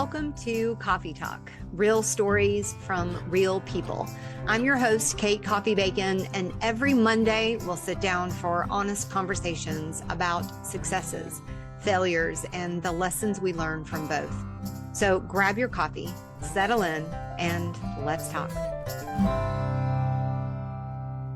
Welcome to Coffey Talk, real stories from real people. I'm your host, Kate Coffey-Bacon, and every Monday we'll sit down for honest conversations about successes, failures, and the lessons we learn from both. So grab your coffee, settle in, and let's talk.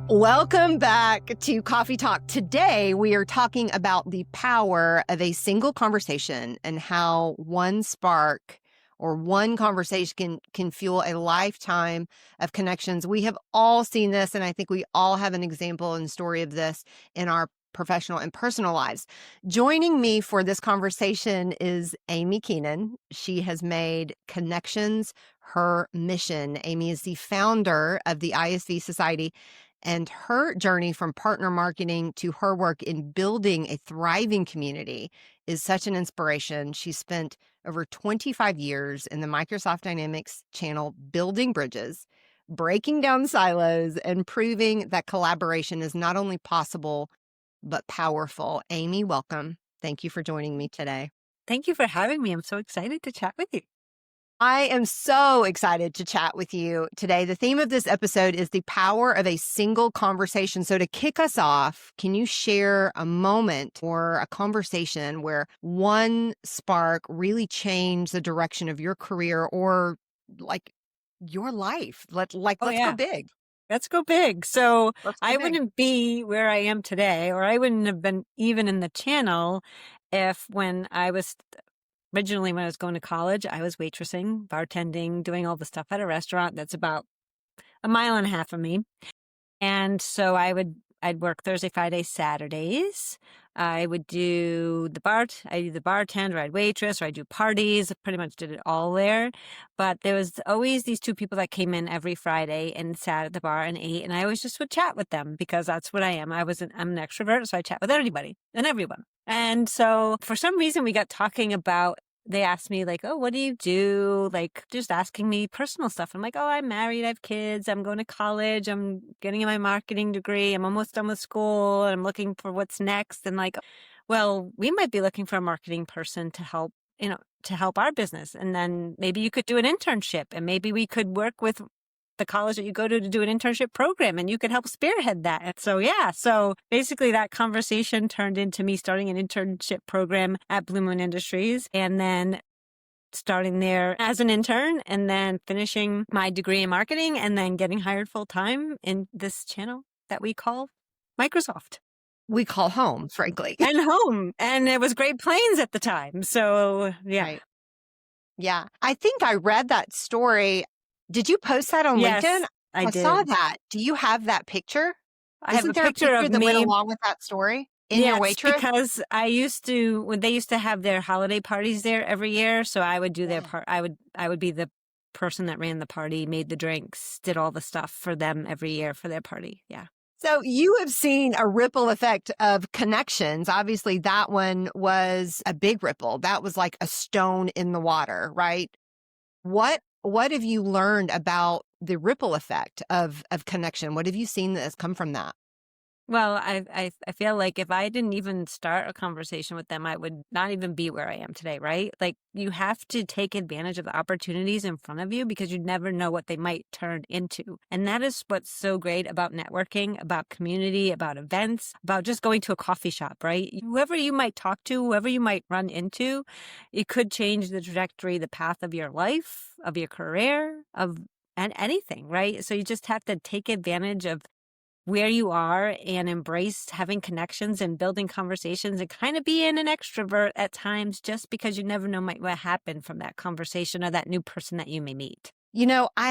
Welcome back to Coffey Talk. Today, we are talking about the power of a single conversation and how one spark or one conversation can fuel a lifetime of connections. We have all seen this, and I think we all have an example and story of this in our professional and personal lives. Joining me for this conversation is Amiee Keenan. She has made connections her mission. Amiee is the founder of the ISV Society, and her journey from partner marketing to her work in building a thriving community is such an inspiration. She spent over 25 years in the Microsoft Dynamics channel building bridges, breaking down silos, and proving that collaboration is not only possible, but powerful. Amiee, welcome. Thank you for joining me today. Thank you for having me. I'm so excited to chat with you. I am so excited to chat with you today. The theme of this episode is the power of a single conversation. So to kick us off, can you share a moment or a conversation where one spark really changed the direction of your career or like your life? Let's go big. Let's go big. So I wouldn't be where I am today, or I wouldn't have been even in the channel if originally, when I was going to college, I was waitressing, bartending, doing all the stuff at a restaurant that's about a mile and a half from me. And so I'd work Thursday, Friday, Saturdays. I would do I'd either bartend or I'd waitress or I'd do parties. I pretty much did it all there. But there was always these two people that came in every Friday and sat at the bar and ate. And I always just would chat with them because that's what I am. I'm an extrovert, so I chat with anybody and everyone. And so for some reason we got talking about, they asked me like, oh, what do you do? Like just asking me personal stuff. I'm like, oh, I'm married. I have kids. I'm going to college. I'm getting my marketing degree. I'm almost done with school. And I'm looking for what's next. And like, well, we might be looking for a marketing person to help our business. And then maybe you could do an internship and maybe we could work with the college that you go to do an internship program and you could help spearhead that. And so basically that conversation turned into me starting an internship program at Blue Moon Industries and then starting there as an intern and then finishing my degree in marketing and then getting hired full time in this channel that we call Microsoft. We call home, frankly. And home. And it was Great Plains at the time. So yeah. Right. Yeah. I think I read that story. Did you post that on LinkedIn? I did. Saw that. Do you have that picture? I have a picture of that me went along with that story in your waitress? Because they used to have their holiday parties there every year. So I would do their part. I would be the person that ran the party, made the drinks, did all the stuff for them every year for their party. Yeah. So you have seen a ripple effect of connections. Obviously, that one was a big ripple. That was like a stone in the water, right? What have you learned about the ripple effect of connection? What have you seen that has come from that? Well, I feel like if I didn't even start a conversation with them, I would not even be where I am today, right? Like you have to take advantage of the opportunities in front of you because you never know what they might turn into. And that is what's so great about networking, about community, about events, about just going to a coffee shop, right? Whoever you might talk to, whoever you might run into, it could change the trajectory, the path of your life, of your career, and anything, right? So you just have to take advantage of where you are and embrace having connections and building conversations and kind of being an extrovert at times just because you never know what happened from that conversation or that new person that you may meet. You know, I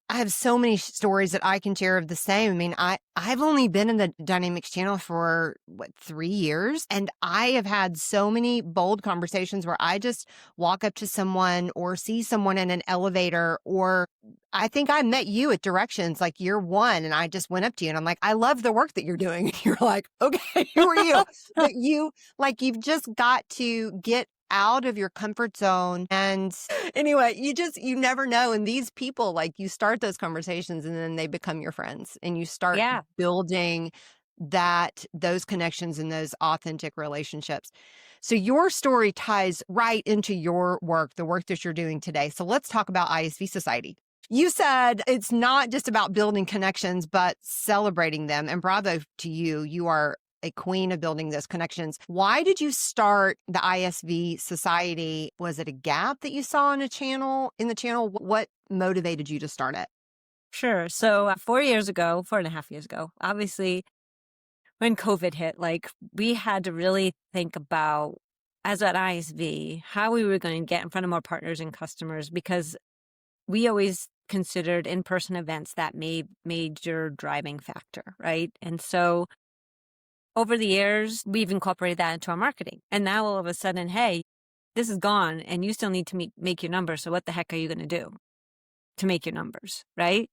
have so many stories that I can share of the same. I mean, I've only been in the Dynamics channel for 3 years, and I have had so many bold conversations where I just walk up to someone or see someone in an elevator, or I think I met you at Directions like year one, and I just went up to you and I'm like, I love the work that you're doing. And you're like, okay, who are you? But you've just got to get out of your comfort zone. And anyway, you never know. And these people, like you start those conversations and then they become your friends and you start building those connections and those authentic relationships. So your story ties right into your work, the work that you're doing today. So let's talk about ISV Society. You said it's not just about building connections, but celebrating them. And bravo to you. You are a queen of building those connections. Why did you start the ISV Society? Was it a gap that you saw in the channel? What motivated you to start it? Sure. So 4.5 years ago, obviously, when COVID hit, like we had to really think about, as an ISV, how we were going to get in front of more partners and customers, because we always considered in-person events that major driving factor, right? And so over the years, we've incorporated that into our marketing. And now all of a sudden, hey, this is gone and you still need to make your numbers. So what the heck are you going to do to make your numbers, right?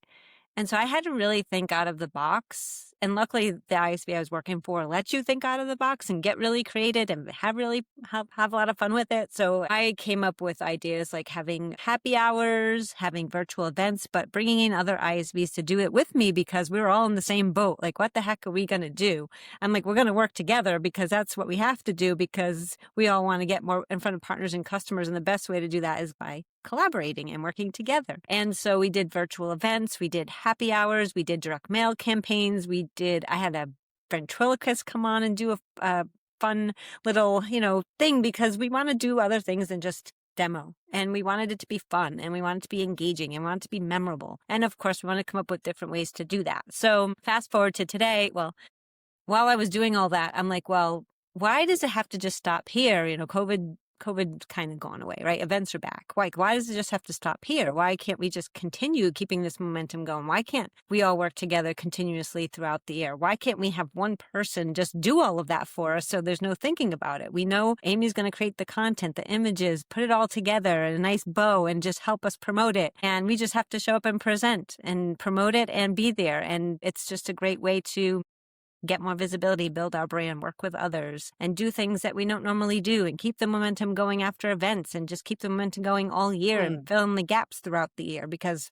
And so I had to really think out of the box. And luckily, the ISV I was working for lets you think out of the box and get really creative and have a lot of fun with it. So I came up with ideas like having happy hours, having virtual events, but bringing in other ISVs to do it with me, because we were all in the same boat. Like, what the heck are we going to do? I'm like, we're going to work together because that's what we have to do, because we all want to get more in front of partners and customers. And the best way to do that is by collaborating and working together. And so we did virtual events, we did happy hours, we did direct mail campaigns, I had a ventriloquist come on and do a fun little, thing, because we want to do other things than just demo. And we wanted it to be fun, and we wanted it to be engaging, and we wanted it to be memorable. And of course, we want to come up with different ways to do that. So fast forward to today, well, while I was doing all that, I'm like, well, why does it have to just stop here? COVID kind of gone away, right? Events are back. Why does it just have to stop here? Why can't we just continue keeping this momentum going? Why can't we all work together continuously throughout the year? Why can't we have one person just do all of that for us so there's no thinking about it? We know Amy's going to create the content, the images, put it all together in a nice bow and just help us promote it. And we just have to show up and present and promote it and be there. And it's just a great way to get more visibility, build our brand, work with others, and do things that we don't normally do, and keep the momentum going after events, and just keep the momentum going all year and fill in the gaps throughout the year, because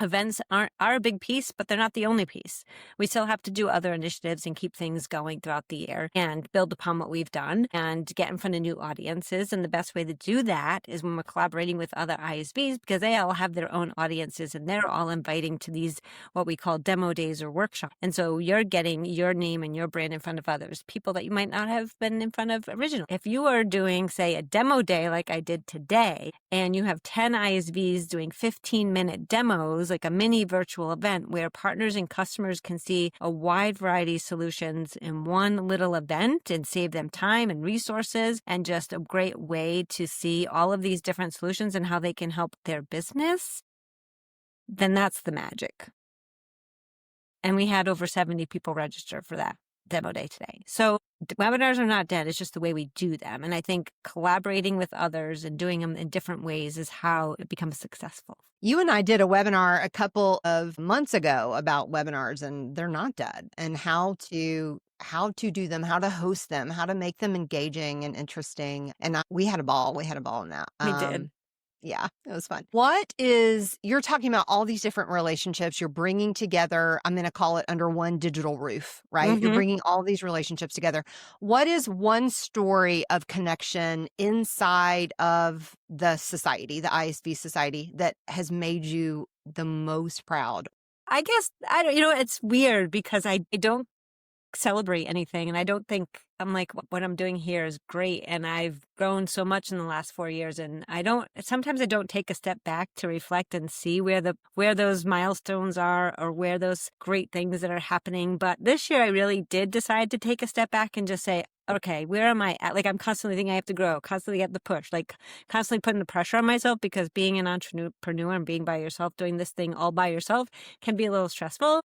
events are a big piece, but they're not the only piece. We still have to do other initiatives and keep things going throughout the year and build upon what we've done and get in front of new audiences. And the best way to do that is when we're collaborating with other ISVs, because they all have their own audiences and they're all inviting to these, what we call demo days or workshops. And so you're getting your name and your brand in front of others, people that you might not have been in front of originally. If you are doing, say, a demo day like I did today, and you have 10 ISVs doing 15-minute demos, like a mini virtual event where partners and customers can see a wide variety of solutions in one little event and save them time and resources, and just a great way to see all of these different solutions and how they can help their business, then that's the magic. And we had over 70 people register for that demo day today. So webinars are not dead. It's just the way we do them. And I think collaborating with others and doing them in different ways is how it becomes successful. You and I did a webinar a couple of months ago about webinars, and they're not dead, and how to do them, how to host them, how to make them engaging and interesting. And we had a ball. We had a ball in that. We did. Yeah, it was fun. You're talking about all these different relationships you're bringing together. I'm going to call it under one digital roof, right? Mm-hmm. You're bringing all these relationships together. What is one story of connection inside of the society, the ISV Society, that has made you the most proud? I guess, it's weird because I don't celebrate anything. And I don't think, I'm like, what I'm doing here is great. And I've grown so much in the last 4 years. And sometimes I don't take a step back to reflect and see where those milestones are, or where those great things that are happening. But this year I really did decide to take a step back and just say, okay, where am I at? Like, I'm constantly thinking I have to grow, constantly get the push, like constantly putting the pressure on myself, because being an entrepreneur and being by yourself, doing this thing all by yourself, can be a little stressful.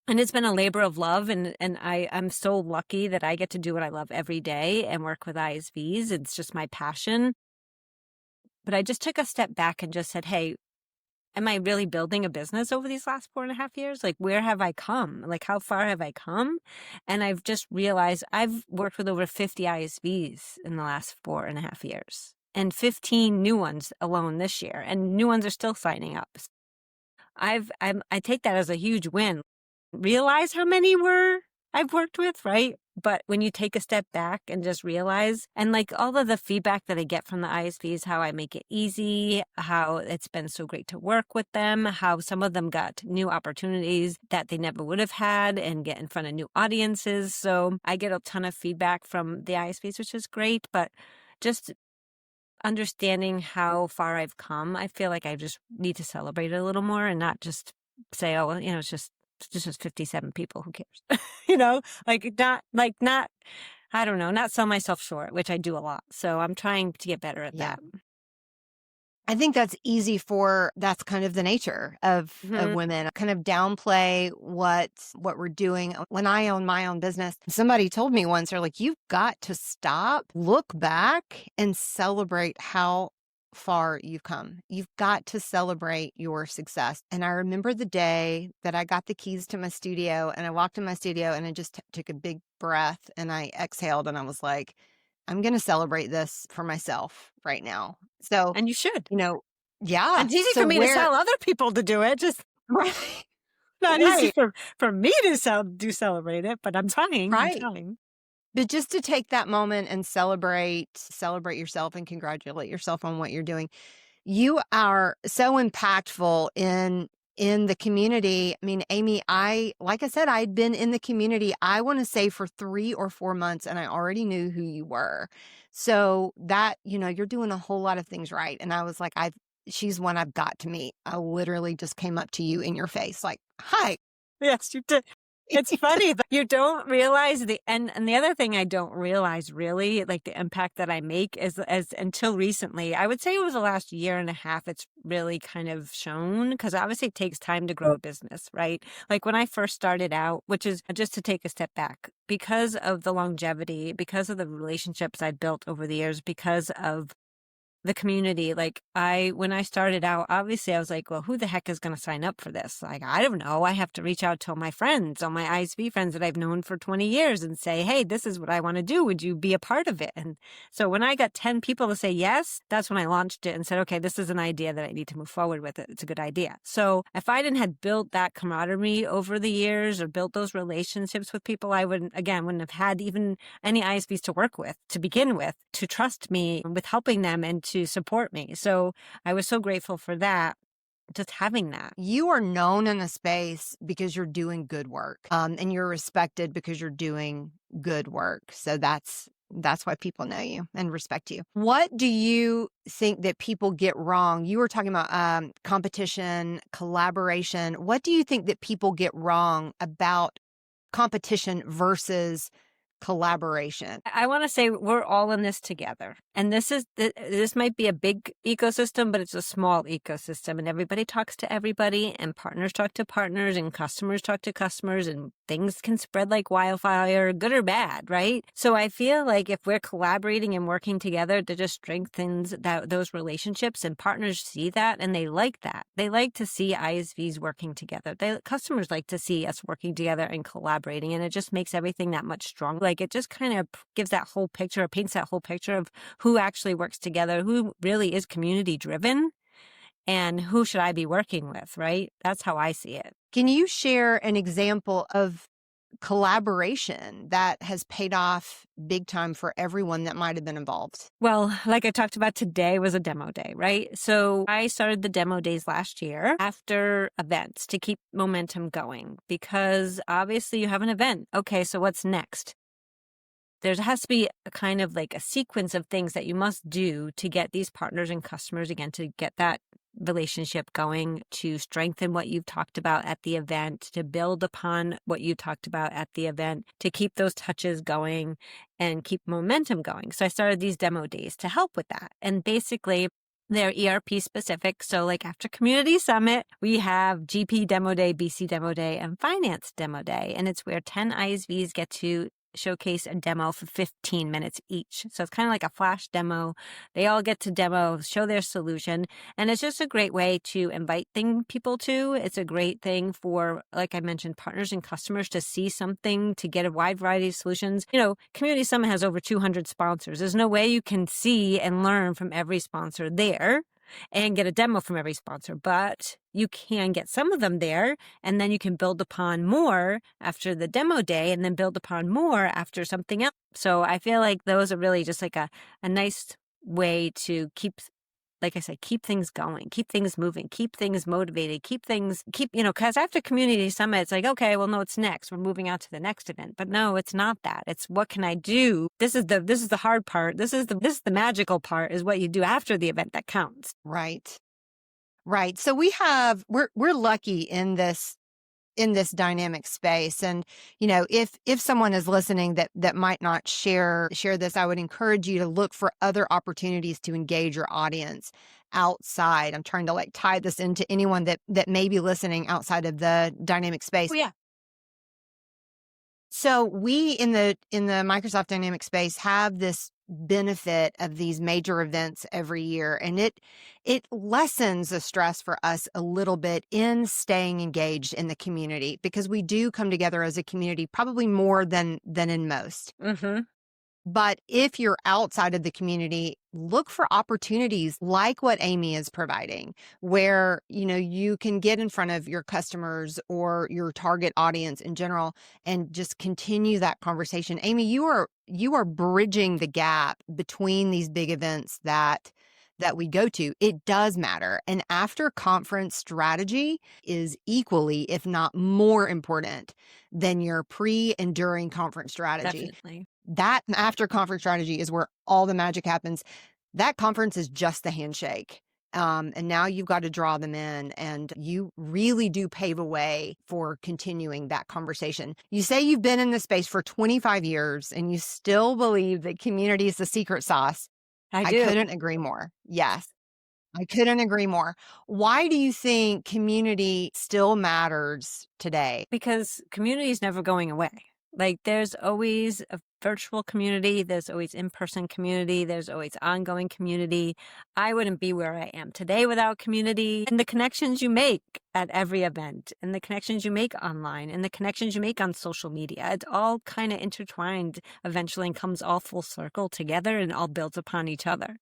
And it's been a labor of love. And I'm so lucky that I get to do what I love every day and work with ISVs. It's just my passion. But I just took a step back and just said, hey, am I really building a business over these last 4.5 years? Like, where have I come? Like, how far have I come? And I've just realized I've worked with over 50 ISVs in the last 4.5 years, and 15 new ones alone this year. And new ones are still signing up. I take that as a huge win. Realize how many were I've worked with, right? But when you take a step back and just realize, and like all of the feedback that I get from the ISVs, how I make it easy, how it's been so great to work with them, how some of them got new opportunities that they never would have had and get in front of new audiences. So I get a ton of feedback from the ISVs, which is great, but just understanding how far I've come, I feel like I just need to celebrate it a little more and not just say, oh, well, it's just 57 people. Who cares? Not, I don't know, not sell myself short, which I do a lot. So I'm trying to get better at that. I think that's kind of the nature of women, kind of downplay what we're doing. When I own my own business, somebody told me once, they're like, you've got to stop, look back and celebrate how far you've come. You've got to celebrate your success. And I remember the day that I got the keys to my studio and I walked in my studio and I just took a big breath and I exhaled and I was like, I'm going to celebrate this for myself right now. So, and you should. Yeah. It's easy for me to tell other people to do it. Just right. Not easy for me to celebrate it, but I'm trying. Right. I'm trying. But just to take that moment and celebrate yourself and congratulate yourself on what you're doing. You are so impactful in the community. I mean, Amiee, like I said, I'd been in the community, I want to say for 3 or 4 months, and I already knew who you were. So that, you're doing a whole lot of things right. And I was like, she's one I've got to meet. I literally just came up to you in your face, like, hi. Yes, you did. It's funny that you don't realize and the other thing I don't realize really, like the impact that I make is as until recently, I would say it was the last year and a half, it's really kind of shown, because obviously it takes time to grow a business, right? Like when I first started out, which is just to take a step back, because of the longevity, because of the relationships I'd built over the years, because of the community. Like when I started out, obviously I was like, well, who the heck is going to sign up for this? Like, I don't know. I have to reach out to all my friends, all my ISV friends that I've known for 20 years and say, hey, this is what I want to do. Would you be a part of it? And so when I got 10 people to say yes, that's when I launched it and said, okay, this is an idea that I need to move forward with. It's a good idea. So if I didn't have built that camaraderie over the years or built those relationships with people, I wouldn't have had even any ISVs to work with to begin with, to trust me with helping them and to support me. So I was so grateful for that, just having that. You are known in a space because you're doing good work, and you're respected because you're doing good work. So that's why people know you and respect you. What do you think that people get wrong? You were talking about competition, collaboration. What do you think that people get wrong about competition versus collaboration? I want to say we're all in this together. And this might be a big ecosystem, but it's a small ecosystem, and everybody talks to everybody, and partners talk to partners, and customers talk to customers, and things can spread like wildfire, good or bad, right? So I feel like if we're collaborating and working together, that just strengthens those relationships, and partners see that and they like that. They like to see ISVs working together. Customers like to see us working together and collaborating, and it just makes everything that much stronger. Like it just kind of gives that whole picture, paints that whole picture of who actually works together, who really is community driven, and who should I be working with, right? That's how I see it. Can you share an example of collaboration that has paid off big time for everyone that might have been involved? Well, like I talked about, today was a demo day, right? So I started the demo days last year after events to keep momentum going, because obviously you have an event. Okay, so what's next? There has to be a kind of like a sequence of things that you must do to get these partners and customers, again, to get that relationship going, to strengthen what you've talked about at the event, to build upon what you talked about at the event, to keep those touches going and keep momentum going. So I started these demo days to help with that. And basically, they're ERP specific. So like after Community Summit, we have GP Demo Day, BC Demo Day, and Finance Demo Day. And it's where 10 ISVs get to showcase a demo for 15 minutes each. So it's kind of like a flash demo. They all get to demo, show their solution. And it's just a great way to invite people to. It's a great thing for, like I mentioned, partners and customers to see something, to get a wide variety of solutions. Community Summit has over 200 sponsors. There's no way you can see and learn from every sponsor there. and get a demo from every sponsor, but you can get some of them there, and then you can build upon more after the demo day, and then build upon more after something else. So I feel like those are really just like a nice way to keep, like I said, keep things going, keep things moving, keep things motivated, because after community summit, it's like, okay, well, no, it's next. We're moving on to the next event. But no, it's not that. It's what can I do? This is the hard part. This is the magical part, is what you do after the event that counts. Right. Right. So we're lucky in this dynamic space. And, if someone is listening that might not share this, I would encourage you to look for other opportunities to engage your audience outside. I'm trying to tie this into anyone that may be listening outside of the dynamic space. Oh, yeah. So we in the Microsoft Dynamics space have this benefit of these major events every year, and it lessens the stress for us a little bit in staying engaged in the community, because we do come together as a community probably more than in most. Mm-hmm. But if you're outside of the community, look for opportunities like what Amiee is providing, where, you can get in front of your customers or your target audience in general and just continue that conversation. Amiee, you are bridging the gap between these big events that we go to. It does matter. And after conference strategy is equally, if not more important than your pre and during conference strategy. Definitely. That after conference strategy is where all the magic happens. That conference is just the handshake. And now you've got to draw them in, and you really do pave a way for continuing that conversation. You say you've been in this space for 25 years and you still believe that community is the secret sauce. I do. I couldn't agree more. Yes. I couldn't agree more. Why do you think community still matters today? Because community is never going away. Like, there's always a virtual community, there's always in-person community, there's always ongoing community. I wouldn't be where I am today without community. And the connections you make at every event, and the connections you make online, and the connections you make on social media, it's all kind of intertwined eventually and comes all full circle together and all builds upon each other.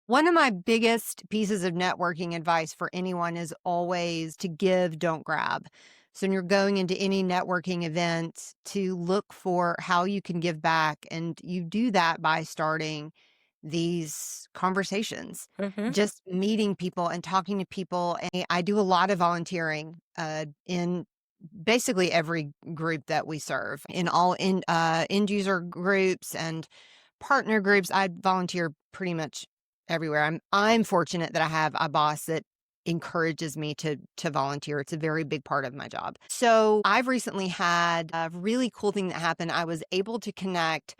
One of my biggest pieces of networking advice for anyone is always to give, don't grab. So when you're going into any networking event, to look for how you can give back. And you do that by starting these conversations, Mm-hmm. just meeting people and talking to people. And I do a lot of volunteering in basically every group that we serve, in all end user groups and partner groups. I volunteer pretty much everywhere. I'm fortunate that I have a boss that encourages me to volunteer. It's a very big part of my job. So I've recently had a really cool thing that happened. I was able to connect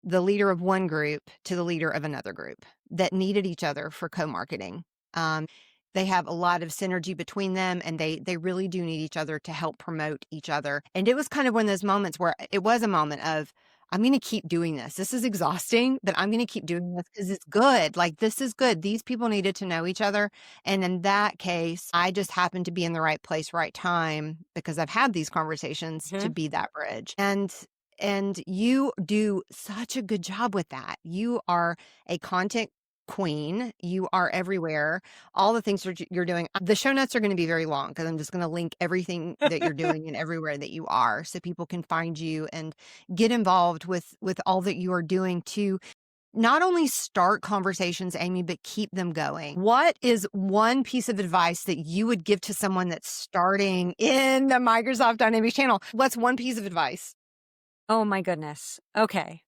the leader of one group to the leader of another group that needed each other for co-marketing. They have a lot of synergy between them, and they really do need each other to help promote each other. And it was kind of one of those moments where it was a moment of, I'm going to keep doing this. This is exhausting, but I'm going to keep doing this because it's good. Like, this is good. These people needed to know each other. And in that case, I just happened to be in the right place, right time, because I've had these conversations to be that bridge. And you do such a good job with that. You are a content queen. You are everywhere. All the things you're doing. The show notes are going to be very long because I'm just going to link everything that you're doing and everywhere that you are, so people can find you and get involved with all that you are doing to not only start conversations, Amiee, but keep them going. What is one piece of advice that you would give to someone that's starting in the Microsoft Dynamics channel? What's one piece of advice? Oh my goodness. Okay.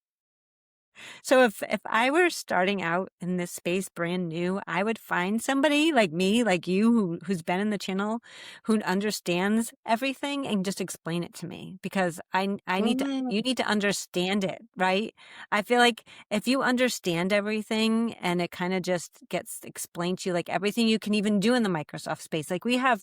So if I were starting out in this space brand new, I would find somebody like me, like you, who's been in the channel, who understands everything, and just explain it to me, because I need to, you need to understand it, right? I feel like if you understand everything and it kind of just gets explained to you, like everything you can even do in the Microsoft space, like we have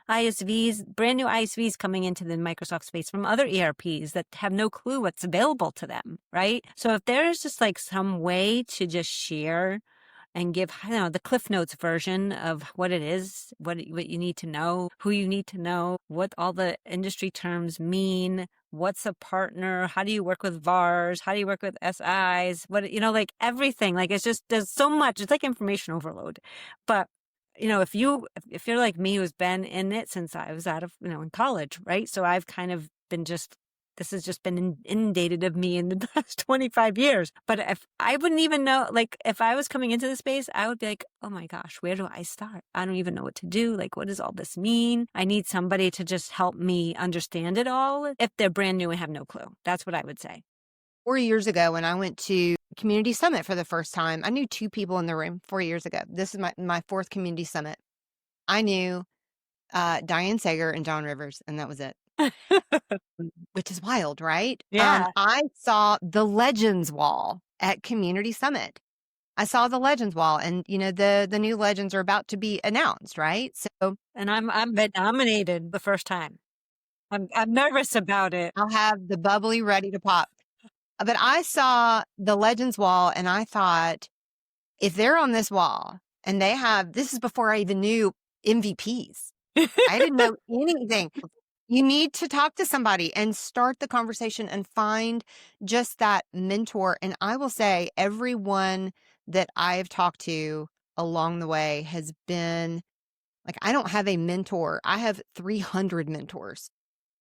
ISVs, brand new ISVs coming into the Microsoft space from other ERPs that have no clue what's available to them, right? So if there's just like some way to just share and give, I don't know, the Cliff Notes version of what it is, what you need to know, who you need to know, what all the industry terms mean, what's a partner, how do you work with VARs, how do you work with SIs, what, like everything. Like it's just, there's so much. It's like information overload. But if you're like me, who's been in it since I was out of, in college, right? So I've kind of been this has just been inundated of me in the last 25 years. But if I wouldn't even know, like if I was coming into the space, I would be like, oh my gosh, where do I start? I don't even know what to do. Like, what does all this mean? I need somebody to just help me understand it all if they're brand new and have no clue. That's what I would say. 4 years ago, when I went to Community Summit for the first time, I knew 2 people in the room 4 years ago. This is my 4th Community Summit. I knew Diane Sager and John Rivers, and that was it. Which is wild, right? Yeah. I saw the Legends Wall at Community Summit. I saw the Legends Wall, and the new Legends are about to be announced, right? So, and I'm been nominated the first time. I'm nervous about it. I'll have the bubbly ready to pop. But I saw the Legends Wall, and I thought, if they're on this wall, and this is before I even knew MVPs. I didn't know anything. You need to talk to somebody and start the conversation and find just that mentor. And I will say, everyone that I've talked to along the way has been like, I don't have a mentor. I have 300 mentors.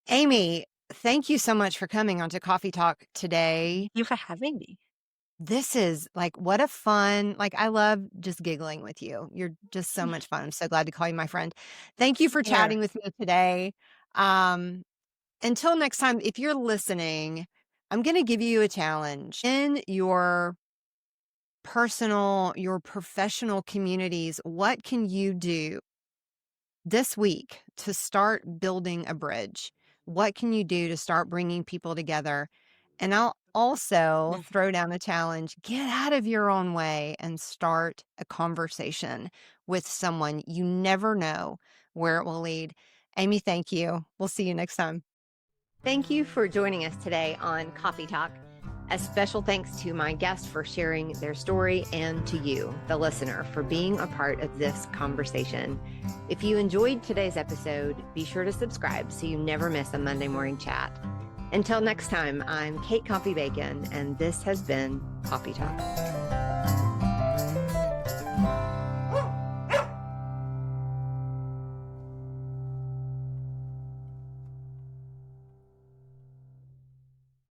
Amiee, thank you so much for coming onto Coffey Talk today. Thank you for having me. This is like, what a fun, I love just giggling with you. You're just so much fun. I'm so glad to call you my friend. Thank you for chatting with me today. Until next time, if you're listening, I'm going to give you a challenge in your professional communities. What can you do this week to start building a bridge? What can you do to start bringing people together? And I'll also throw down a challenge. Get out of your own way and start a conversation with someone. You never know where it will lead. Amiee, thank you. We'll see you next time. Thank you for joining us today on Coffey Talk. A special thanks to my guests for sharing their story, and to you, the listener, for being a part of this conversation. If you enjoyed today's episode, be sure to subscribe so you never miss a Monday morning chat. Until next time, I'm Kate Coffey-Bacon, and this has been Coffey Talk.